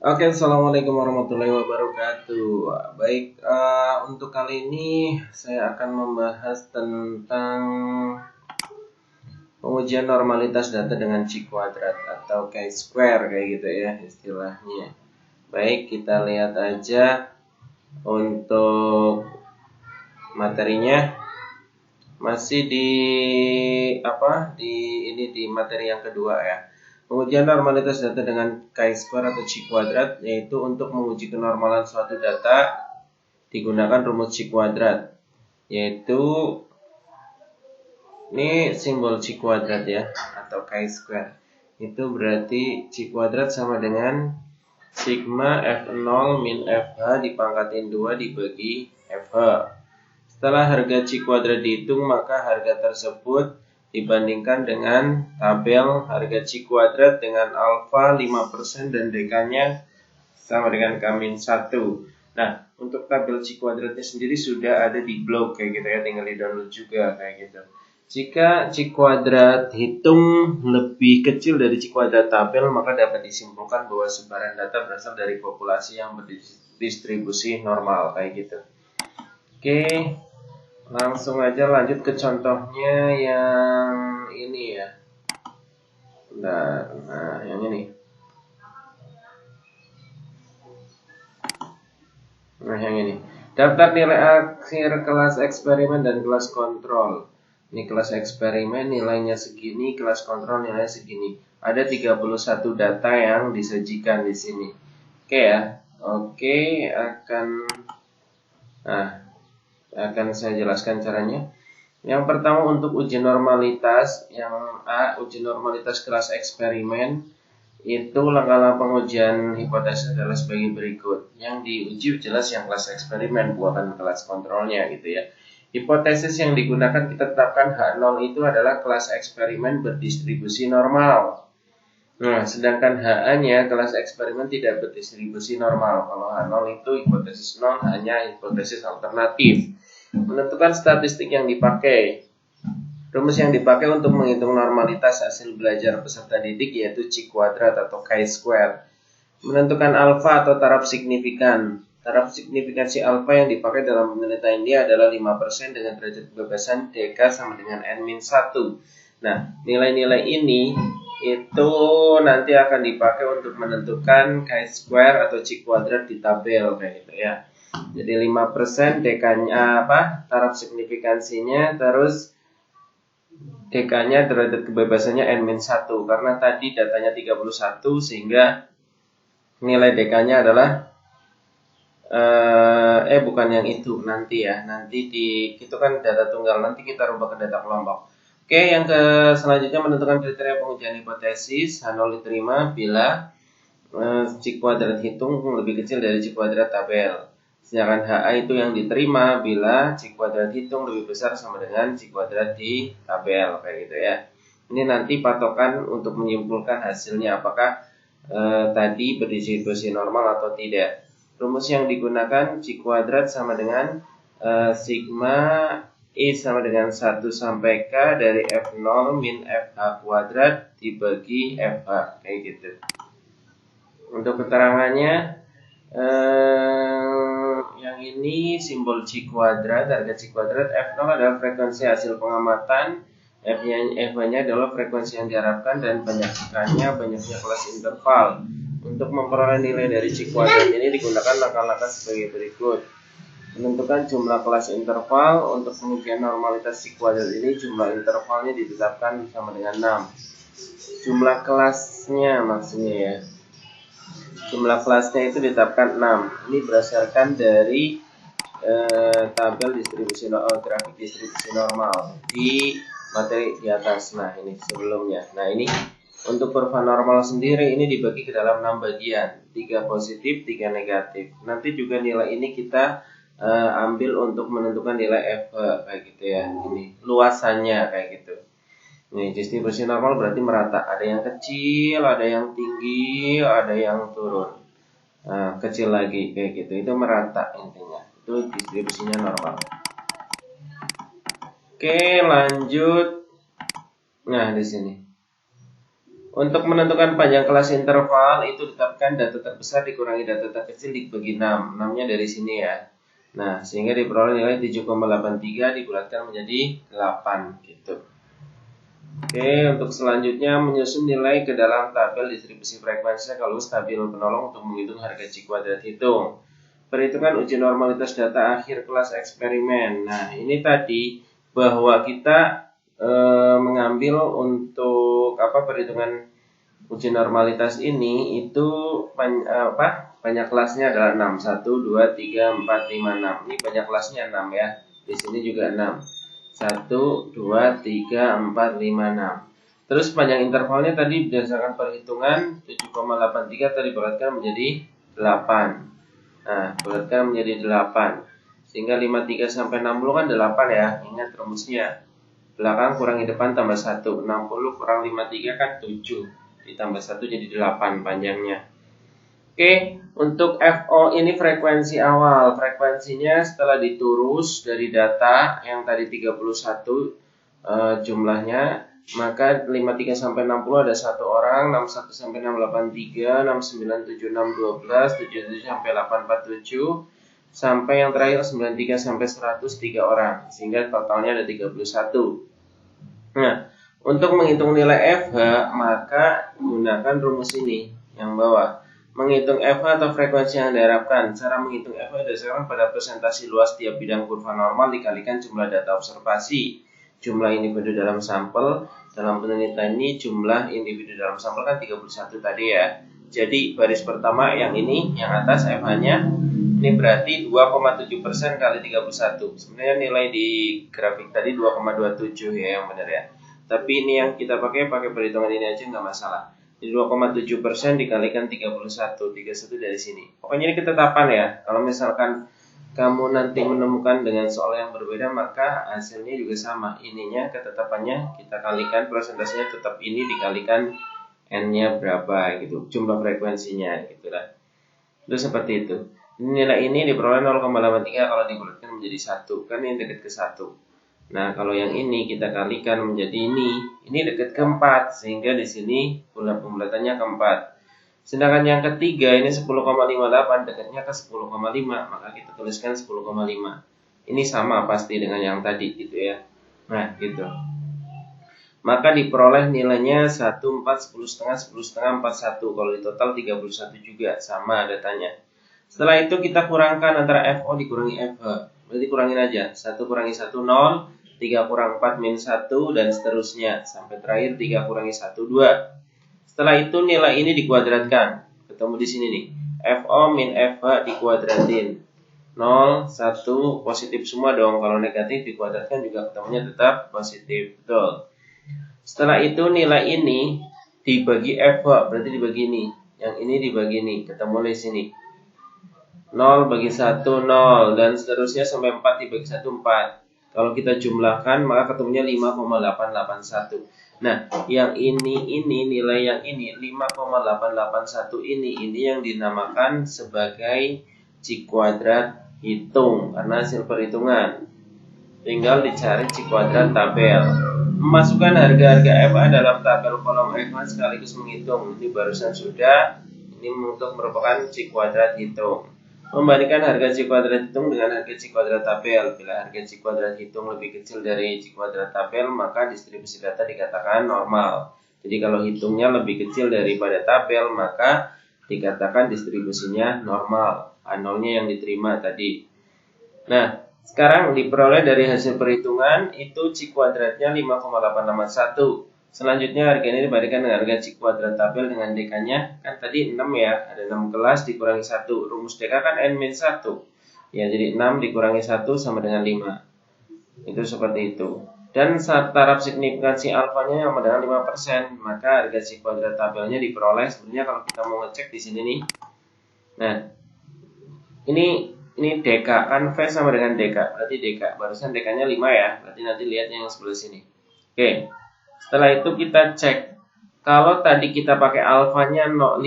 Oke, assalamualaikum warahmatullahi wabarakatuh. Baik, untuk kali ini saya akan membahas tentang pengujian normalitas data dengan C-kuadrat atau chi-square kayak gitu ya istilahnya. Baik, kita lihat aja untuk materinya. Masih di di materi yang kedua ya. Pengujian normalitas data dengan chi-square atau C-kuadrat yaitu untuk menguji kenormalan suatu data digunakan rumus C-kuadrat, yaitu ini simbol C-kuadrat ya atau chi-square. Itu berarti C-kuadrat sama dengan sigma F0 min FH dipangkatin 2 dibagi FH. Setelah harga C-kuadrat dihitung, maka harga tersebut dibandingkan dengan tabel harga C-kuadrat dengan alfa 5% dan dekanya sama dengan K-1. Nah, untuk tabel C-kuadratnya sendiri sudah ada di blog kayak gitu ya, tinggal di-download juga kayak gitu. Jika C-kuadrat hitung lebih kecil dari C-kuadrat tabel, maka dapat disimpulkan bahwa sebaran data berasal dari populasi yang berdistribusi normal kayak gitu. Oke, langsung aja lanjut ke contohnya yang ini ya. Nah, yang ini. Nah, yang ini. Daftar nilai akhir kelas eksperimen dan kelas kontrol. Ini kelas eksperimen nilainya segini, kelas kontrol nilainya segini. Ada 31 data yang disajikan di sini. Oke ya. Oke, akan saya jelaskan caranya. Yang pertama untuk uji normalitas, yang A, uji normalitas kelas eksperimen. Itu langkah-langkah pengujian hipotesis adalah sebagai berikut. Yang diuji jelas yang kelas eksperimen, bukan kelas kontrolnya gitu ya. Hipotesis yang digunakan kita tetapkan H0 itu adalah kelas eksperimen berdistribusi normal. Nah, sedangkan HA-nya kelas eksperimen tidak berdistribusi normal. Kalau H0 itu hipotesis 0, hanya hipotesis alternatif. Menentukan statistik yang dipakai. Rumus yang dipakai untuk menghitung normalitas hasil belajar peserta didik yaitu C-kuadrat atau chi-square. Menentukan alfa atau taraf signifikan. Taraf signifikansi alfa yang dipakai dalam penelitian ini adalah 5% dengan derajat kebebasan DK sama dengan N-1. Nah, nilai-nilai ini itu nanti akan dipakai untuk menentukan chi-square atau C-kuadrat di tabel kayak gitu ya. Jadi 5% DK-nya taraf signifikansinya, terus DK-nya derajat kebebasannya N-1 karena tadi datanya 31 sehingga nilai DK-nya adalah bukan yang itu nanti ya. Nanti itu kan data tunggal, nanti kita rubah ke data kelompok. Oke, yang selanjutnya menentukan kriteria pengujian hipotesis. H0 diterima bila C-kuadrat hitung lebih kecil dari C-kuadrat tabel. Sedangkan HA itu yang diterima bila C-kuadrat hitung lebih besar sama dengan C-kuadrat di tabel kayak gitu ya. Ini nanti patokan untuk menyimpulkan hasilnya apakah tadi berdistribusi normal atau tidak. Rumus yang digunakan C-kuadrat sama dengan sigma I sama dengan 1 sampai K dari F0 min FH kuadrat dibagi FH kayak gitu. Untuk keterangannya yang ini simbol C-kuadrat, harga C-kuadrat. F0 adalah frekuensi hasil pengamatan, F-nya adalah frekuensi yang diharapkan, dan banyaknya kelas interval. Untuk memperoleh nilai dari C-kuadrat ini digunakan langkah-langkah sebagai berikut. Menentukan jumlah kelas interval. Untuk pengujian normalitas C-kuadrat ini jumlah intervalnya ditetapkan sama dengan 6. Jumlah kelasnya maksudnya ya. Jumlah kelasnya itu ditetapkan 6. Ini berdasarkan dari tabel distribusi grafik distribusi normal di materi di atas. Nah, ini sebelumnya. Nah, ini untuk kurva normal sendiri ini dibagi ke dalam 6 bagian, 3 positif, 3 negatif. Nanti juga nilai ini kita ambil untuk menentukan nilai F kayak gitu ya. Ini luasannya kayak gitu. Nih, distribusi normal berarti merata. Ada yang kecil, ada yang tinggi, ada yang turun. Nah, kecil lagi kayak gitu. Itu merata intinya. Itu distribusinya normal. Oke, lanjut. Nah, di sini. Untuk menentukan panjang kelas interval itu tetapkan data terbesar dikurangi data terkecil dibagi 6. 6-nya dari sini ya. Nah, sehingga diperoleh nilai 7,83 dibulatkan menjadi 8 gitu. Oke, untuk selanjutnya menyusun nilai ke dalam tabel distribusi frekuensi kalau stabil penolong untuk menghitung harga C kuadrat hitung. Perhitungan uji normalitas data akhir kelas eksperimen. Nah, ini tadi bahwa kita mengambil untuk perhitungan uji normalitas ini itu banyak kelasnya adalah 6. 1 2 3 4 5 6. Ini banyak kelasnya 6 ya. Di sini juga 6. 1 2 3 4 5 6. Terus panjang intervalnya tadi berdasarkan perhitungan 7,83 tadi bulatkan menjadi 8. Nah, bulatkan menjadi 8. Sehingga 53 sampai 60 kan 8 ya. Ingat rumusnya. Belakang kurangi depan tambah 1. 60 kurang 53 kan 7. Ditambah 1 jadi 8 panjangnya. Oke, untuk FO ini frekuensi awal. Frekuensinya setelah diturus dari data yang tadi 31 jumlahnya, maka 53 sampai 60 ada 1 orang, 61 sampai 683, 69 76 12, 77 sampai 847, sampai yang terakhir 93 sampai 100 3 orang, sehingga totalnya ada 31. Nah, untuk menghitung nilai FH, maka gunakan rumus ini yang bawah. Menghitung FH atau frekuensi yang diharapkan. Cara menghitung FH berdasarkan pada presentasi luas tiap bidang kurva normal dikalikan jumlah data observasi. Jumlah individu dalam sampel. Dalam penelitian ini jumlah individu dalam sampel kan 31 tadi ya. Jadi baris pertama yang ini, yang atas FH-nya, ini berarti 2,7% kali 31. Sebenarnya nilai di grafik tadi 2,27 ya yang benar ya. Tapi ini yang kita pakai perhitungan ini aja nggak masalah. Jadi 2,7% dikalikan 31 dari sini. Pokoknya ini ketetapan ya. Kalau misalkan kamu nanti menemukan dengan soal yang berbeda, maka hasilnya juga sama. Ininya ketetapannya kita kalikan, presentasinya tetap ini dikalikan N-nya berapa gitu, jumlah frekuensinya gitu lah. Itu seperti itu. Nilai ini diperoleh 0,83 kalau dibulatkan menjadi 1. Kan ini dekat ke 1. Nah, kalau yang ini kita kalikan menjadi ini dekat ke 4, sehingga di sini pembulatannya ke 4. Sedangkan yang ketiga ini 10,58 dekatnya ke 10,5, maka kita tuliskan 10,5. Ini sama pasti dengan yang tadi gitu ya. Nah, gitu. Maka diperoleh nilainya 1, 4, 10 setengah, 10 setengah, 41. Kalau di total 31 juga sama datanya. Setelah itu kita kurangkan antara FO dikurangi FH. Berarti kurangin aja. 1 kurangi 1, 0. 3 kurang 4 min 1 dan seterusnya. Sampai terakhir 3 kurangi 1, 2. Setelah itu nilai ini dikuadratkan. Ketemu di sini nih. FO min FH dikuadratin. 0, 1, positif semua dong. Kalau negatif dikuadratkan juga ketemunya tetap positif. Betul. Setelah itu nilai ini dibagi FH. Berarti dibagi ini. Yang ini dibagi ini. Ketemu di sini. 0 bagi 1, 0. Dan seterusnya sampai 4 dibagi 1, 4. Kalau kita jumlahkan maka ketemunya 5,881. Nah, yang ini nilai yang ini 5,881 ini yang dinamakan sebagai C kuadrat hitung karena hasil perhitungan. Tinggal dicari C kuadrat tabel. Memasukkan harga-harga FA dalam tabel kolom FA sekaligus menghitung. Ini barusan sudah. Ini untuk merupakan C kuadrat hitung. Membandingkan harga C kuadrat hitung dengan harga C kuadrat tabel. Bila harga C kuadrat hitung lebih kecil dari C kuadrat tabel, maka distribusi data dikatakan normal. Jadi kalau hitungnya lebih kecil daripada tabel, maka dikatakan distribusinya normal. A0-nya yang diterima tadi. Nah, sekarang diperoleh dari hasil perhitungan itu C kuadratnya 5,881. Selanjutnya harga ini dibandingkan dengan harga C kuadrat tabel dengan DK-nya. Kan tadi 6 ya, ada 6 kelas dikurangi 1. Rumus DK kan N-1. Ya, jadi 6 dikurangi 1 sama dengan 5. Itu seperti itu. Dan taraf signifikansi alfanya sama dengan 5%. Maka harga C kuadrat tabelnya diperoleh. Sebenarnya kalau kita mau ngecek di sini nih. Nah, ini DK. Kan V sama dengan DK. Berarti DK. Barusan DK-nya 5 ya. Berarti nanti lihat yang sebelah sini. Oke. Setelah itu kita cek. Kalau tadi kita pakai alfanya 5%,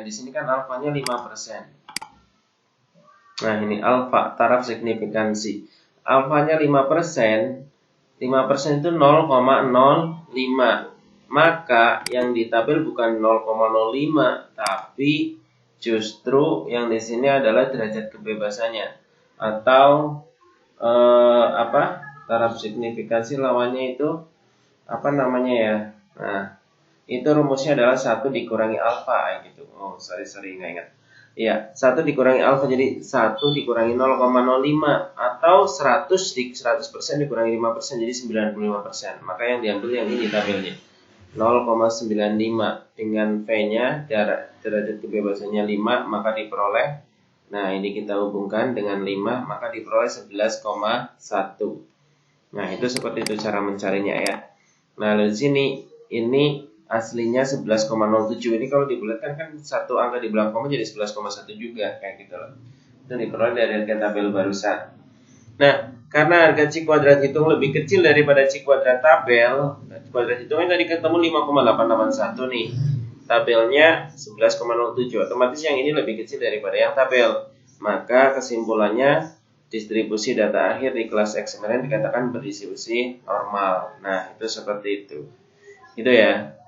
di sini kan alfanya 5%. Nah, ini alfa, taraf signifikansi. Alfanya 5%, 5% itu 0,05. maka yang di tabel bukan 0,05 tapi justru yang di sini adalah derajat kebebasannya atau taraf signifikansi lawannya itu apa namanya ya. Nah, itu rumusnya adalah 1 dikurangi alfa gitu. Oh, sorry nggak ingat. Ya, 1 dikurangi alfa jadi 1 dikurangi 0,05 atau 100% dikurangi 5% jadi 95%. Maka yang diambil yang ini tabelnya. 0,95 dengan V-nya derajat kebebasannya 5 maka diperoleh, nah ini kita hubungkan dengan 5 maka diperoleh 11,1. Nah, itu seperti itu cara mencarinya ya. Nah, di sini ini aslinya 11,07. Ini kalau dibulatkan kan satu angka di belakang koma jadi 11,1 juga kayak gitu loh. Itu diperoleh dari harga tabel barusan. Nah, karena harga C kuadrat hitung lebih kecil daripada C kuadrat tabel, kuadrat hitungnya tadi ketemu 5,881 nih. Tabelnya 11,07. Otomatis yang ini lebih kecil daripada yang tabel. Maka kesimpulannya distribusi data akhir di kelas eksperimen dikatakan berdistribusi normal. Nah, itu seperti itu. Gitu ya.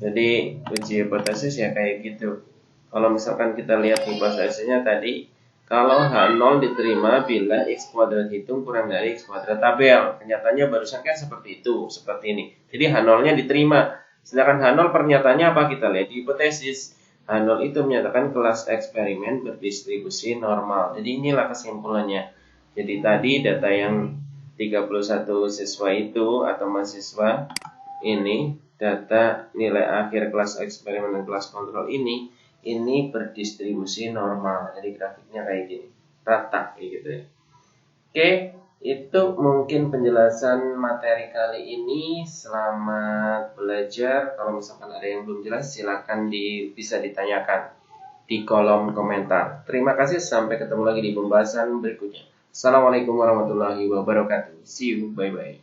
Jadi uji hipotesis ya kayak gitu. Kalau misalkan kita lihat hipotesisnya tadi, kalau H0 diterima bila X kuadrat hitung kurang dari X kuadrat tabel. Kenyataannya barusan kan seperti itu, seperti ini. Jadi H0-nya diterima. Sedangkan H0 pernyataannya apa? Kita lihat di hipotesis. H0 itu menyatakan kelas eksperimen berdistribusi normal. Jadi inilah kesimpulannya. Jadi tadi data yang 31 siswa itu atau mahasiswa ini, data nilai akhir kelas eksperimen dan kelas kontrol ini berdistribusi normal. Jadi grafiknya kayak gini, rata kayak gitu ya. Oke, itu mungkin penjelasan materi kali ini. Selamat belajar. Kalau misalkan ada yang belum jelas silakan bisa ditanyakan di kolom komentar. Terima kasih, sampai ketemu lagi di pembahasan berikutnya. Assalamualaikum warahmatullahi wabarakatuh. See you, bye bye.